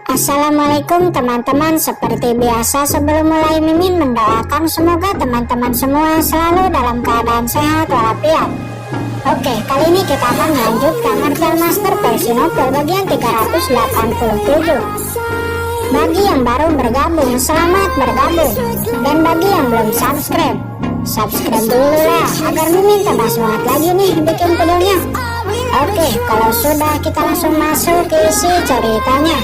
Assalamualaikum teman-teman. Seperti biasa sebelum mulai Mimin mendoakan semoga teman-teman semua selalu dalam keadaan sehat walafiat. Oke, kali ini kita akan melanjutkan Martial Master versi novel bagian 387. Bagi yang baru bergabung, selamat bergabung. Dan bagi yang belum subscribe dulu lah agar Mimin tambah semangat lagi nih bikin videonya. Oke, kalau sudah kita langsung masuk ke isi ceritanya.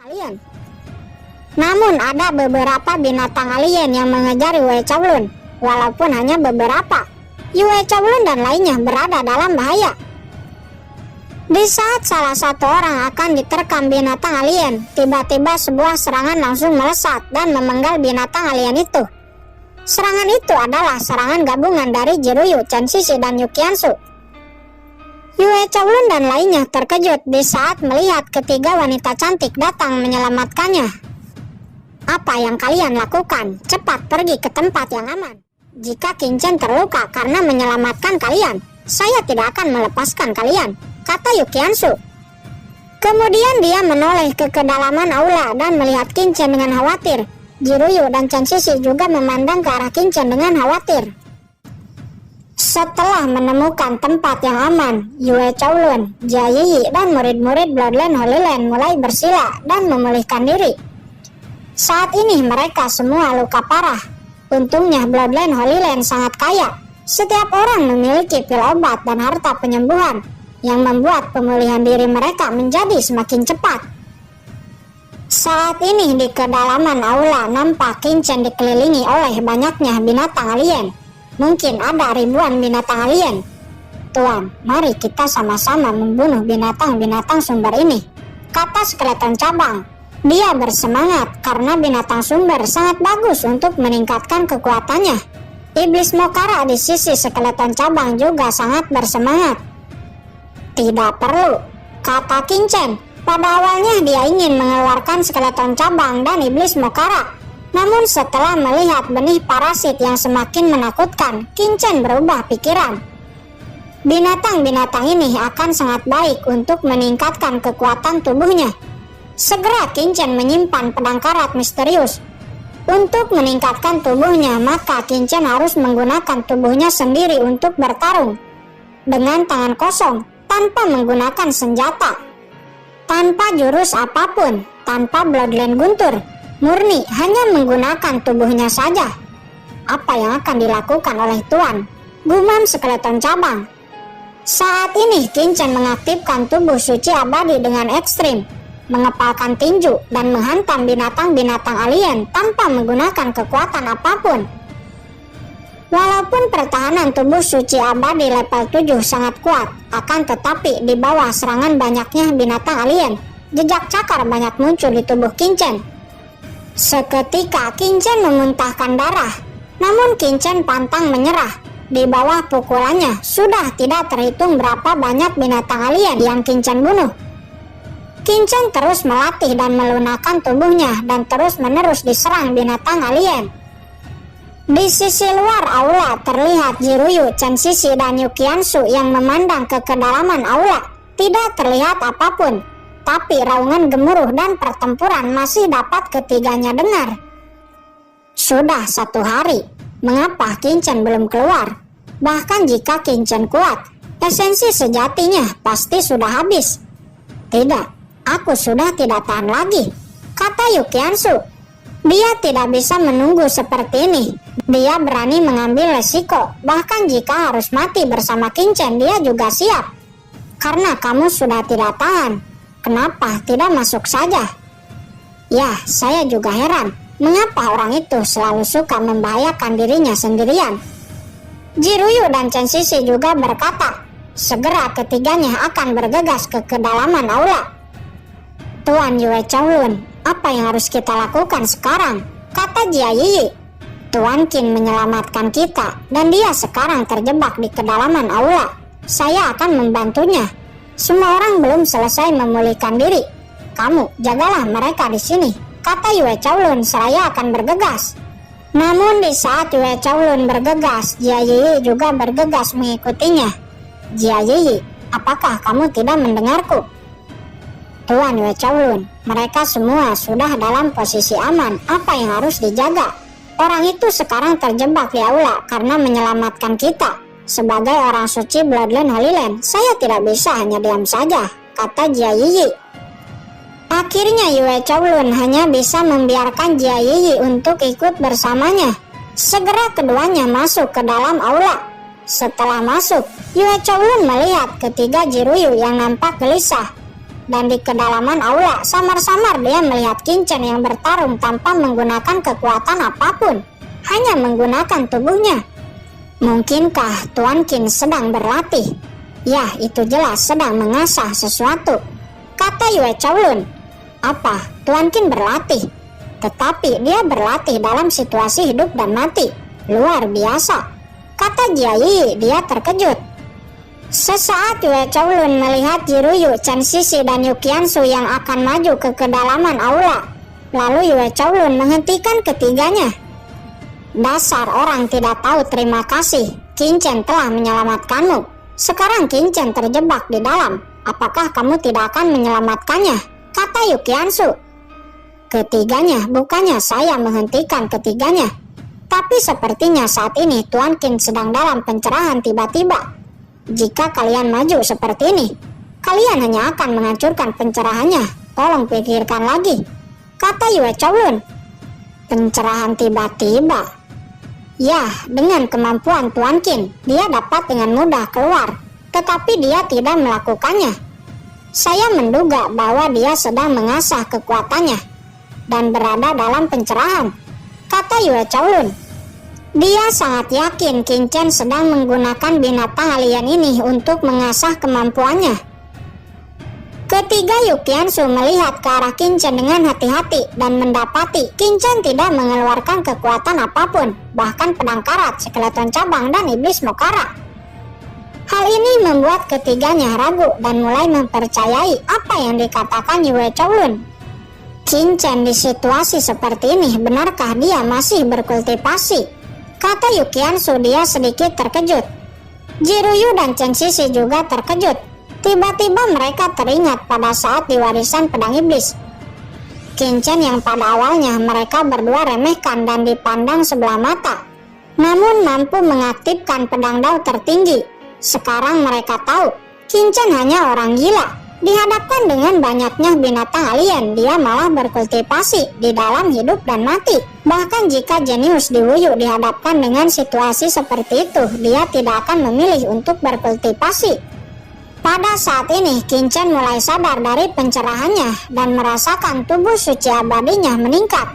Alien. Namun ada beberapa binatang alien yang mengejar Yue Chowlun. Walaupun hanya beberapa, Yue Chowlun dan lainnya berada dalam bahaya. Di saat salah satu orang akan diterkam binatang alien, tiba-tiba sebuah serangan langsung melesat dan memenggal binatang alien itu. Serangan itu adalah serangan gabungan dari Jiruyu, Chen Xixi, dan Yukiansu. Yue Chowlun dan lainnya terkejut di saat melihat ketiga wanita cantik datang menyelamatkannya. Apa yang kalian lakukan? Cepat pergi ke tempat yang aman. Jika Qin Chen terluka karena menyelamatkan kalian, saya tidak akan melepaskan kalian, kata Yukiansu. Kemudian dia menoleh ke kedalaman aula dan melihat Qin Chen dengan khawatir. Jiruyu dan Chen Xixi juga memandang ke arah Qin Chen dengan khawatir. Setelah menemukan tempat yang aman, Yue Chowlun, Jia Yi, dan murid-murid Bloodline Holy Land mulai bersila dan memulihkan diri. Saat ini mereka semua luka parah. Untungnya Bloodline Holy Land sangat kaya. Setiap orang memiliki pil obat dan harta penyembuhan yang membuat pemulihan diri mereka menjadi semakin cepat. Saat ini di kedalaman aula nampak Qin Chen dikelilingi oleh banyaknya binatang alien. Mungkin ada ribuan binatang alien. Tuan, mari kita sama-sama membunuh binatang-binatang sumber ini, kata skeleton cabang. Dia bersemangat karena binatang sumber sangat bagus untuk meningkatkan kekuatannya. Iblis Mokara di sisi skeleton cabang juga sangat bersemangat. Tidak perlu, kata Qin Chen. Pada awalnya dia ingin mengeluarkan skeleton cabang dan iblis Mokara. Namun setelah melihat benih parasit yang semakin menakutkan, Qin Chen berubah pikiran. Binatang-binatang ini akan sangat baik untuk meningkatkan kekuatan tubuhnya. Segera Qin Chen menyimpan pedang karat misterius. Untuk meningkatkan tubuhnya, maka Qin Chen harus menggunakan tubuhnya sendiri untuk bertarung. Dengan tangan kosong, tanpa menggunakan senjata, tanpa jurus apapun, tanpa bloodline guntur, murni hanya menggunakan tubuhnya saja. Apa yang akan dilakukan oleh Tuan? Gumam skeleton cabang. Saat ini Qin Chen mengaktifkan tubuh suci abadi dengan ekstrim, mengepalkan tinju dan menghantam binatang-binatang alien tanpa menggunakan kekuatan apapun. Walaupun pertahanan tubuh suci abadi level 7 sangat kuat, akan tetapi di bawah serangan banyaknya binatang alien, jejak cakar banyak muncul di tubuh Qin Chen. Seketika Qin Chen memuntahkan darah, namun Qin Chen pantang menyerah. Di bawah pukulannya sudah tidak terhitung berapa banyak binatang alien yang Qin Chen bunuh. Qin Chen terus melatih dan melunakkan tubuhnya dan terus-menerus diserang binatang alien. Di sisi luar aula terlihat Jiruyu, Chen Xixi, dan Yukiansu yang memandang ke kedalaman aula. Tidak terlihat apapun, tapi raungan gemuruh dan pertempuran masih dapat ketiganya dengar. Sudah 1 hari, mengapa Qin Chen belum keluar? Bahkan jika Qin Chen kuat, esensi sejatinya pasti sudah habis. Tidak, aku sudah tidak tahan lagi, kata Yukiansu. Dia tidak bisa menunggu seperti ini. Dia berani mengambil resiko. Bahkan jika harus mati bersama Qin Chen, dia juga siap. Karena kamu sudah tidak tahan, kenapa tidak masuk saja? Ya, saya juga heran. Mengapa orang itu selalu suka membahayakan dirinya sendirian? Jiruyu dan Chen Xixi juga berkata. Segera ketiganya akan bergegas ke kedalaman aula. Tuan Yue Chowlun, apa yang harus kita lakukan sekarang? Kata Jia Yi. Tuan Qin menyelamatkan kita dan dia sekarang terjebak di kedalaman aula. Saya akan membantunya. Semua orang belum selesai memulihkan diri. Kamu jagalah mereka di sini, kata Yue Chowlun seraya akan bergegas. Namun di saat Yue Chaolun bergegas, Jia Yiyi juga bergegas mengikutinya. Jia Yiyi, apakah kamu tidak mendengarku? Tuan Yue Chaolun, mereka semua sudah dalam posisi aman. Apa yang harus dijaga? Orang itu sekarang terjebak di aula karena menyelamatkan kita. Sebagai orang suci Bloodline Holy Land, saya tidak bisa hanya diam saja, kata Jia Yiyi. Akhirnya Yue Chaolun hanya bisa membiarkan Jia Yiyi untuk ikut bersamanya. Segera keduanya masuk ke dalam aula. Setelah masuk, Yue Chaolun melihat ketiga Jiruyu yang nampak gelisah. Dan di kedalaman aula, samar-samar dia melihat Qin Chen yang bertarung tanpa menggunakan kekuatan apapun, hanya menggunakan tubuhnya. Mungkinkah Tuan Qin sedang berlatih? Ya, itu jelas sedang mengasah sesuatu, kata Yue Chaolun. Apa? Tuan Qin berlatih? Tetapi dia berlatih dalam situasi hidup dan mati. Luar biasa, kata Jia Yiyi. Dia terkejut. Sesaat Yue Chaolun melihat Jiruyu, Chen Sisi dan Yu Qiansu yang akan maju ke kedalaman aula. Lalu Yue Chaolun menghentikan ketiganya. Dasar orang tidak tahu terima kasih. Qin Chen telah menyelamatkanmu. Sekarang Qin Chen terjebak di dalam. Apakah kamu tidak akan menyelamatkannya? Kata Yu Qiansu. Ketiganya, bukannya saya menghentikan ketiganya. Tapi sepertinya saat ini Tuan Qin sedang dalam pencerahan tiba-tiba. Jika kalian maju seperti ini, kalian hanya akan menghancurkan pencerahannya. Tolong pikirkan lagi, kata Yue Chaolun. Pencerahan tiba-tiba? Ya, dengan kemampuan Tuan Qin, dia dapat dengan mudah keluar. Tetapi dia tidak melakukannya. Saya menduga bahwa dia sedang mengasah kekuatannya dan berada dalam pencerahan, kata Yue Chaolun. Dia sangat yakin Qin Chen sedang menggunakan binatang alien ini untuk mengasah kemampuannya. Ketiga Yu Qiansu melihat ke arah Qin Chen dengan hati-hati dan mendapati Qin Chen tidak mengeluarkan kekuatan apapun, bahkan pedang karat, skeleton cabang, dan iblis mokara. Hal ini membuat ketiganya ragu dan mulai mempercayai apa yang dikatakan Yue Chaolun. Qin Chen di situasi seperti ini, benarkah dia masih berkultivasi? Kata Yu Qiansu. Dia sedikit terkejut. Jiruyu dan Chen Sisi juga terkejut. Tiba-tiba mereka teringat pada saat di warisan pedang iblis. Qin Chen yang pada awalnya mereka berdua remehkan dan dipandang sebelah mata, namun mampu mengaktifkan pedang dao tertinggi. Sekarang mereka tahu Qin Chen hanya orang gila. Dihadapkan dengan banyaknya binatang alien, dia malah berkultivasi di dalam hidup dan mati. Bahkan jika jenius Diwuyu dihadapkan dengan situasi seperti itu, dia tidak akan memilih untuk berkultivasi. Pada saat ini, Qin Chen mulai sadar dari pencerahannya dan merasakan tubuh suci abadinya meningkat.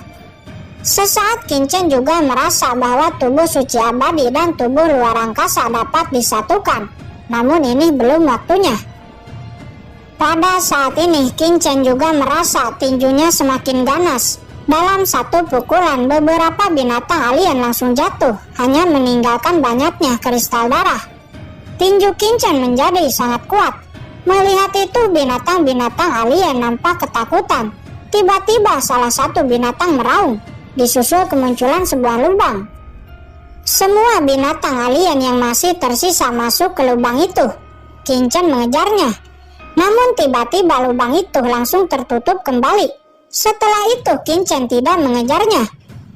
Sesaat Qin Chen juga merasa bahwa tubuh suci abadi dan tubuh luar angkasa dapat disatukan. Namun ini belum waktunya. Pada saat ini, Qin Chen juga merasa tinjunya semakin ganas. Dalam satu pukulan, beberapa binatang alien langsung jatuh, hanya meninggalkan banyaknya kristal darah. Tinju Qin Chen menjadi sangat kuat. Melihat itu, binatang-binatang alien nampak ketakutan. Tiba-tiba salah satu binatang meraung, disusul kemunculan sebuah lubang. Semua binatang alien yang masih tersisa masuk ke lubang itu. Qin Chen mengejarnya. Namun tiba-tiba lubang itu langsung tertutup kembali. Setelah itu Qin Chen tidak mengejarnya.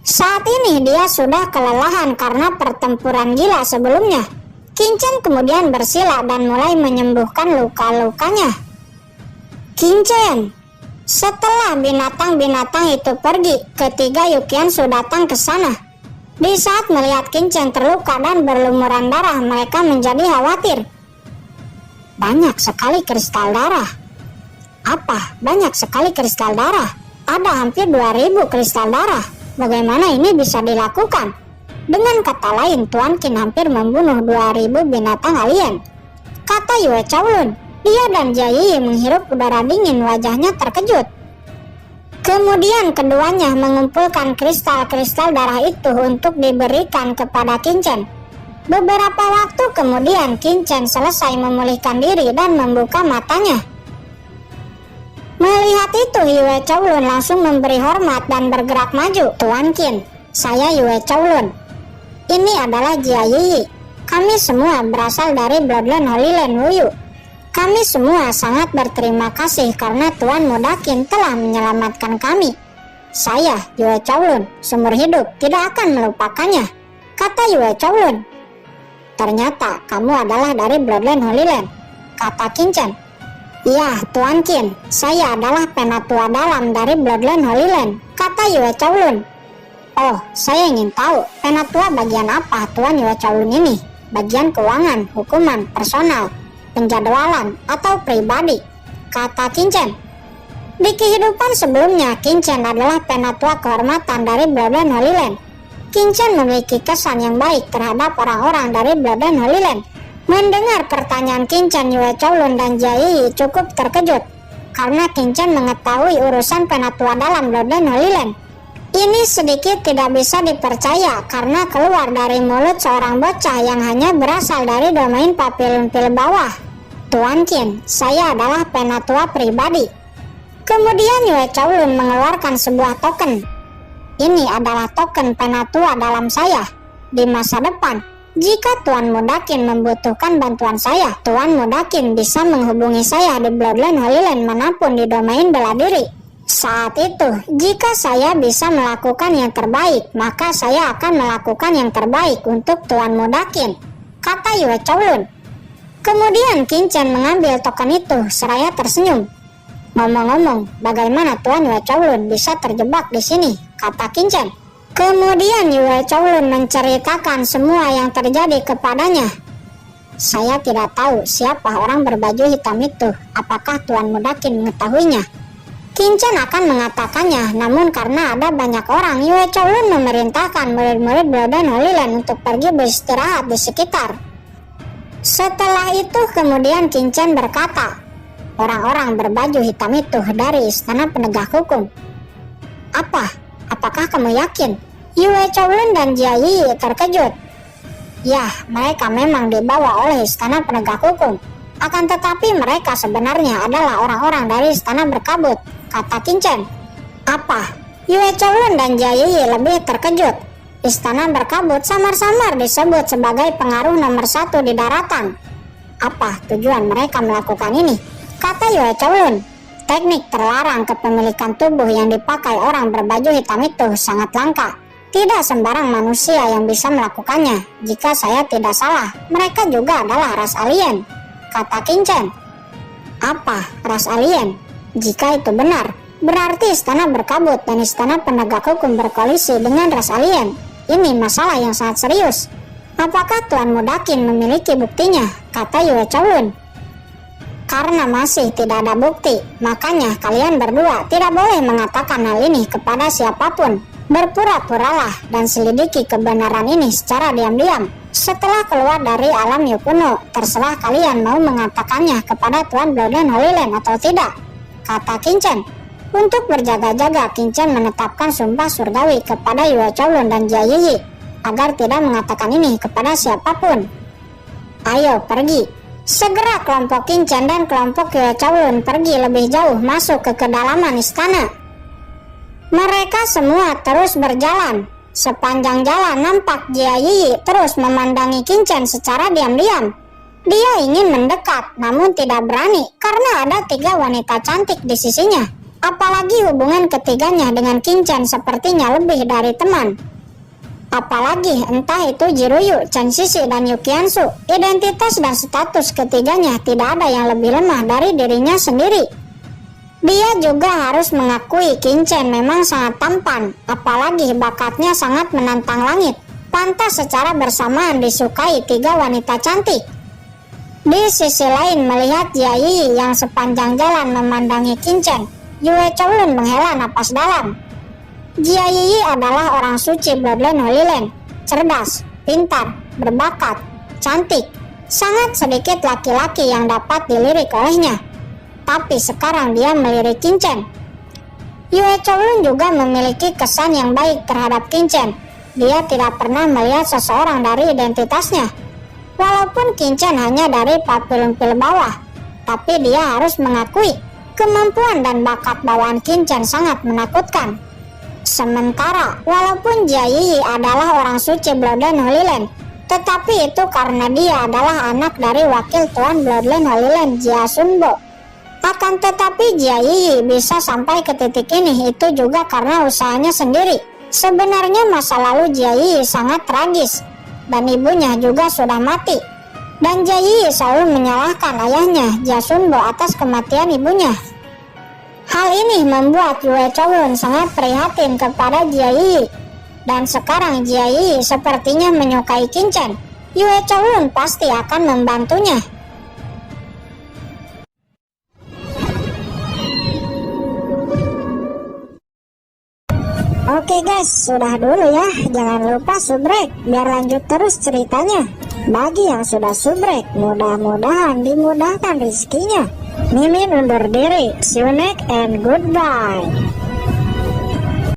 Saat ini dia sudah kelelahan karena pertempuran gila sebelumnya. Qin Chen kemudian bersila dan mulai menyembuhkan luka-lukanya. Qin Chen. Setelah binatang-binatang itu pergi, ketiga Yu Qiansu datang ke sana. Di saat melihat Qin Chen terluka dan berlumuran darah, mereka menjadi khawatir. Banyak sekali kristal darah. Apa? Banyak sekali kristal darah? Ada hampir 2000 kristal darah. Bagaimana ini bisa dilakukan? Dengan kata lain, Tuan Qin hampir membunuh 2000 binatang alien, kata Yue Chaolun. Dia dan Jia Yiyi menghirup udara dingin, wajahnya terkejut. Kemudian keduanya mengumpulkan kristal-kristal darah itu untuk diberikan kepada Qin Chen. Beberapa waktu kemudian Qin Chen selesai memulihkan diri dan membuka matanya. Melihat itu, Yue Chaolun langsung memberi hormat dan bergerak maju. Tuan Qin, Saya Yue Chowlun. Ini adalah Jia Yiyi. Kami semua berasal dari Bloodline Holy Land Wuyu. Kami semua sangat berterima kasih karena Tuan Mudakin telah menyelamatkan kami. Saya, Yue Chowlun, seumur hidup tidak akan melupakannya, kata Yue Chowlun. Ternyata kamu adalah dari Bloodline Holy Land, kata Qin Chen. Ya, Tuan Qin, saya adalah penatua dalam dari Bloodline Holy Land, kata Yue Chowlun. Oh, saya ingin tahu, penatua bagian apa Tuan Yue Chowlun ini? Bagian keuangan, hukuman, personal, penjadwalan, atau pribadi, kata Qin Chen. Di kehidupan sebelumnya, Qin Chen adalah penatua kehormatan dari Bloodline Holy Land. Qin Chen memiliki kesan yang baik terhadap orang-orang dari Bloodline Holy Land. Mendengar pertanyaan Qin Chen, Yue Chowlun dan Jia Yiyi cukup terkejut karena Qin Chen mengetahui urusan penatua dalam Bloodline Holy Land. Ini sedikit tidak bisa dipercaya karena keluar dari mulut seorang bocah yang hanya berasal dari domain Papillon Pil bawah. Tuan Qin, saya adalah penatua pribadi. Kemudian Yue Chowlun mengeluarkan sebuah token. Ini adalah token penatua dalam saya. Di masa depan, jika Tuan Mudakin membutuhkan bantuan saya, Tuan Mudakin bisa menghubungi saya di Bloodline Holy Land manapun di domain bela diri. Saat itu, jika saya bisa melakukan yang terbaik, maka saya akan melakukan yang terbaik untuk Tuan Mudakin, kata Yue Chowlun. Kemudian Qin Chen mengambil token itu seraya tersenyum. Ngomong-ngomong, bagaimana Tuan Yue Chowlun bisa terjebak di sini, kata Qin Chen. Kemudian Yue Chowlun menceritakan semua yang terjadi kepadanya. Saya tidak tahu siapa orang berbaju hitam itu, apakah Tuan Mudakin mengetahuinya? Qin Chen akan mengatakannya, namun karena ada banyak orang, Yue Chowlun memerintahkan murid-murid Bloodline Holy Land untuk pergi beristirahat di sekitar. Setelah itu kemudian Qin Chen berkata, orang-orang berbaju hitam itu dari Istana Penegak Hukum. Apakah kamu yakin? Yue Chowlun dan Jia Yiyi terkejut. Ya, mereka memang dibawa oleh Istana Penegak Hukum. Akan tetapi mereka sebenarnya adalah orang-orang dari Istana Berkabut, kata Qin Chen. Apa? Yue Chowlun dan Jia Yiyi lebih terkejut. Istana Berkabut samar-samar disebut sebagai pengaruh nomor 1 di daratan. Apa tujuan mereka melakukan ini? Kata Yue Chowlun. Teknik terlarang kepemilikan tubuh yang dipakai orang berbaju hitam itu sangat langka. Tidak sembarang manusia yang bisa melakukannya. Jika saya tidak salah, mereka juga adalah ras alien, kata Qin Chen. Apa ras alien? Jika itu benar, berarti Istana Berkabut dan Istana Penegak Hukum berkoalisi dengan ras alien. Ini masalah yang sangat serius. Apakah Tuan Mudakin memiliki buktinya? Kata Yue Chowlun. Karena masih tidak ada bukti, makanya kalian berdua tidak boleh mengatakan hal ini kepada siapapun. Berpura-puralah dan selidiki kebenaran ini secara diam-diam. Setelah keluar dari alam Yukuno, terserah kalian mau mengatakannya kepada Tuan Bloodline Holy Land atau tidak, kata Qin Chen. Untuk berjaga-jaga, Qin Chen menetapkan sumpah surgawi kepada Yue Chowlun dan Jia Yiyi agar tidak mengatakan ini kepada siapapun. Ayo pergi. Segera kelompok Qin Chen dan kelompok Yue Chowlun pergi lebih jauh masuk ke kedalaman istana. Mereka semua terus berjalan. Sepanjang jalan nampak Jia Yiyi terus memandangi Qin Chen secara diam-diam. Dia ingin mendekat namun tidak berani karena ada 3 wanita cantik di sisinya. Apalagi hubungan ketiganya dengan Qin Chen sepertinya lebih dari teman. Apalagi entah itu Jiruyu, Chen Sisi, dan Yukiansu, identitas dan status ketiganya tidak ada yang lebih lemah dari dirinya sendiri. Dia juga harus mengakui Qin Chen memang sangat tampan, apalagi bakatnya sangat menantang langit. Pantas secara bersamaan disukai 3 wanita cantik. Di sisi lain melihat Jia Yiyi yang sepanjang jalan memandangi Qin Chen, Yue Chowlun menghela napas dalam. Jia Yiyi adalah orang suci Bloodline Holy Land, cerdas, pintar, berbakat, cantik. Sangat sedikit laki-laki yang dapat dilirik olehnya. Tapi sekarang dia melirik Qin Chen. Yue Chowlun juga memiliki kesan yang baik terhadap Qin Chen. Dia tidak pernah melihat seseorang dari identitasnya. Walaupun Qin Chen hanya dari Papillon Pil bawah, tapi dia harus mengakui kemampuan dan bakat bawaan Qin Chen sangat menakutkan. Sementara, walaupun Jia Yi adalah orang suci Bloodline Holy Land, tetapi itu karena dia adalah anak dari wakil tuan Bloodline Holy Land, Jia Sunbo. Akan tetapi Jia Yi bisa sampai ke titik ini itu juga karena usahanya sendiri. Sebenarnya masa lalu Jia Yi sangat tragis, dan ibunya juga sudah mati. Dan Jia Yi selalu menyalahkan ayahnya, Jia Sunbo, atas kematian ibunya. Hal ini membuat Yue Chowlun sangat prihatin kepada Jia Yi. Dan sekarang Jia Yi sepertinya menyukai Qin Chen. Yue Chowlun pasti akan membantunya. Oke guys, sudah dulu ya. Jangan lupa subrek biar lanjut terus ceritanya. Bagi yang sudah subrek, mudah-mudahan dimudahkan rezekinya. Mimin undur diri. See you next and goodbye.